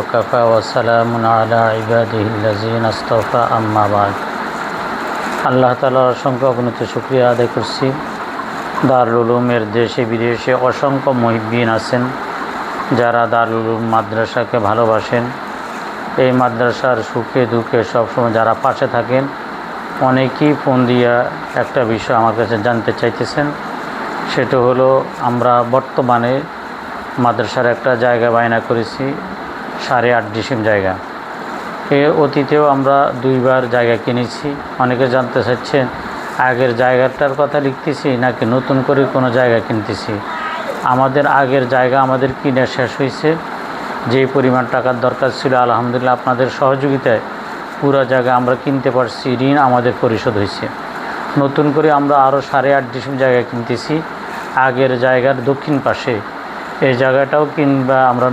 وكفى وسلام على عباده الذين اصطفى أما بعد আল্লাহ তাআলার অসংখ্য অগণিত শুকরিয়া আদায় করছি। দারুল উলুমের দেশে বিদেশে অসংখ্য মুহিব্বিন আছেন যারা দারুল উলুম মাদ্রাসাকে ভালোবাসেন। এই মাদ্রাসার সুখে দুঃখে সবসময় যারা পাশে থাকেন। অনেকেই ফোন দিয়া একটা বিষয় আমার কাছে জানতে চাইতেছেন, সেটা হলো আমরা বর্তমানে মাদ্রাসার একটা জায়গা বায়না করেছি 8.5 ডিসিম জায়গা। এর অতীতেও আমরা 2বার জায়গা কিনেছি। অনেকে জানতে চাচ্ছেন আগের জায়গাটার কথা লিখতেছি নাকি নতুন করে কোনো জায়গা কিনতেছি। আমাদের আগের জায়গা আমাদের কিনে শেষ হয়েছে। যে পরিমাণ টাকার দরকার ছিল আলহামদুলিল্লাহ আপনাদের সহযোগিতায় পুরো জায়গা আমরা কিনতে পারছি, ঋণ আমাদের পরিশোধ হয়েছে। নতুন করে আমরা আরও 8.5 ডিসিম জায়গা কিনতেছি আগের জায়গার দক্ষিণ পাশে। এই জায়গাটাও কিনবা আমরা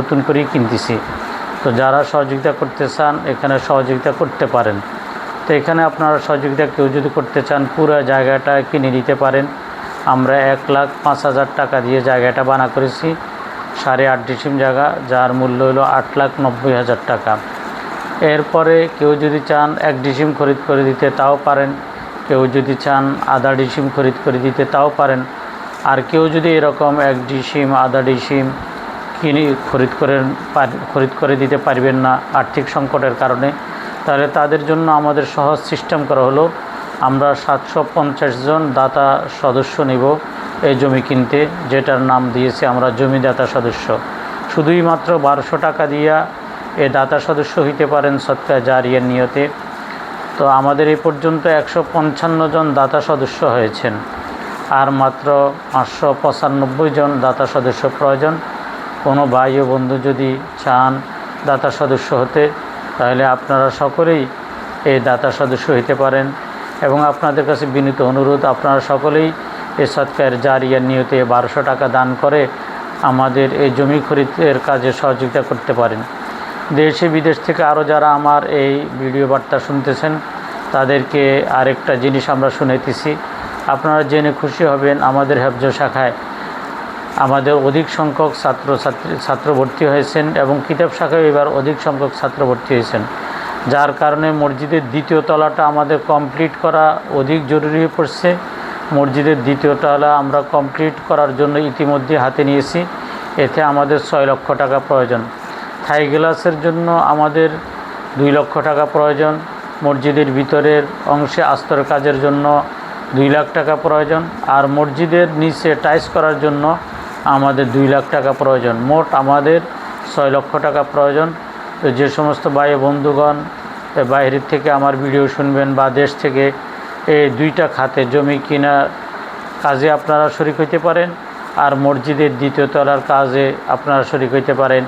নতুন করেই কিনতেছি। তো যারা সহযোগিতা করতে চান এখানে সহযোগিতা করতে পারেন। তো এখানে আপনারা সহযোগিতা কেউ যদি করতে চান পুরো জায়গাটা কিনে নিতে পারেন। আমরা 1,05,000 টাকা দিয়ে জায়গাটা বানা করেছি 8.5 ডিসিম জায়গা, যার মূল্য হলো 8,90,000 টাকা। এরপরে কেউ যদি চান 1 ডিসিম খরিদ করে দিতে তাও পারেন, কেউ যদি চান আধা ডিসিম খরিদ করে দিতে তাও পারেন। আর কেউ যদি এরকম 1 ডিসিম আধা ডিসিম খরিদ করে দিতে পারবেন না আর্থিক সংকটের কারণে, তাহলে তাদের জন্য আমাদের সহজ সিস্টেম করা হলো আমরা 750 জন দাতা সদস্য নেব এই জমি কিনতে, যেটার নাম দিয়েছি আমরা জমিদাতা সদস্য। শুধুই মাত্র 1200 টাকা দিয়া এই দাতা সদস্য হইতে পারেন সদকা জারিয়ার নিয়তে। তো আমাদের এই পর্যন্ত 155 জন দাতা সদস্য হয়েছেন, আর মাত্র 595 জন দাতা সদস্য প্রয়োজন। কোনো ভাই ও বন্ধু যদি চান দাতা সদস্য হতে, তাহলে আপনারা সকলেই এই দাতা সদস্য হতে পারেন। এবং আপনাদের কাছে বিনীত অনুরোধ, আপনারা সকলেই এই সদকার জারিয়ার নিয়তে 1200 টাকা দান করে আমাদের এই জমি খরিদের কাজে সহযোগিতা করতে পারেন। দেশে বিদেশ থেকে আরও যারা আমার এই ভিডিও বার্তা শুনতেছেন তাদেরকে আরেকটা জিনিস আমরা শুনাইতেছি, আপনারা জেনে খুশি হবেন। আমাদের হেফজ শাখায় আমাদের অধিক সংখ্যক ছাত্র ভর্তি হয়েছেন এবং কিতাব শাখায় এবার অধিক সংখ্যক ছাত্র ভর্তি হয়েছেন, যার কারণে মসজিদের 2য় তলাটা আমাদের কমপ্লিট করা অধিক জরুরি হয়ে পড়ছে। মসজিদের 2য় তলা আমরা কমপ্লিট করার জন্য ইতিমধ্যে হাতে নিয়েছি। এতে আমাদের 6 লক্ষ টাকা প্রয়োজন। থাই গ্লাসের জন্য আমাদের 2 লক্ষ টাকা প্রয়োজন। মসজিদের ভিতরের অংশে আস্তর কাজের জন্য 2 লাখ টাকা প্রয়োজন। আর মসজিদের নিচে টাইলস করার জন্য আমাদের 2 লাখ টাকা প্রয়োজন। মোট আমাদের 6 লক্ষ টাকা প্রয়োজন। তো যে সমস্ত ভাই বন্ধুগণ বাইরের থেকে আমার ভিডিও শুনবেন বা দেশ থেকে এই 2টা খাতে জমি কেনার কাজে আপনারা শরিক হইতে পারেন, আর মসজিদের 2য় তলার কাজে আপনারা শরিক হইতে পারেন।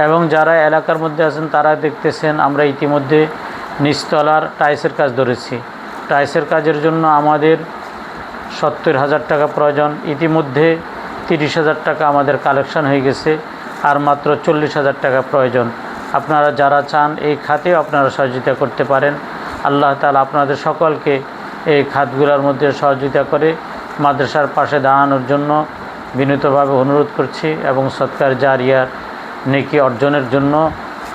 এবং যারা এলাকার মধ্যে আছেন তারা দেখতেছেন আমরা ইতিমধ্যে নিচতলার টাইলসের কাজ ধরেছি। টাইলসের কাজের জন্য আমাদের 70,000 টাকা প্রয়োজন। ইতিমধ্যে 30,000 টাকা আমাদের কালেকশন হয়ে গেছে, আর মাত্র 40,000 টাকা প্রয়োজন। আপনারা যারা চান এই খাতেও আপনারা সহযোগিতা করতে পারেন। আল্লাহ তাআলা আপনাদের সকলকে এই খাতগুলোর মধ্যে সহযোগিতা করে মাদ্রাসার পাশে দাঁড়ানোর জন্য বিনীতভাবে অনুরোধ করছি এবং সদকার জারিয়ার নেকি অর্জনের জন্য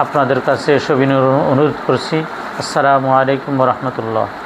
আপনাদের কাছে সবিনয় অনুরোধ করছি। আসসালামু আলাইকুম ওয়া রাহমাতুল্লাহ।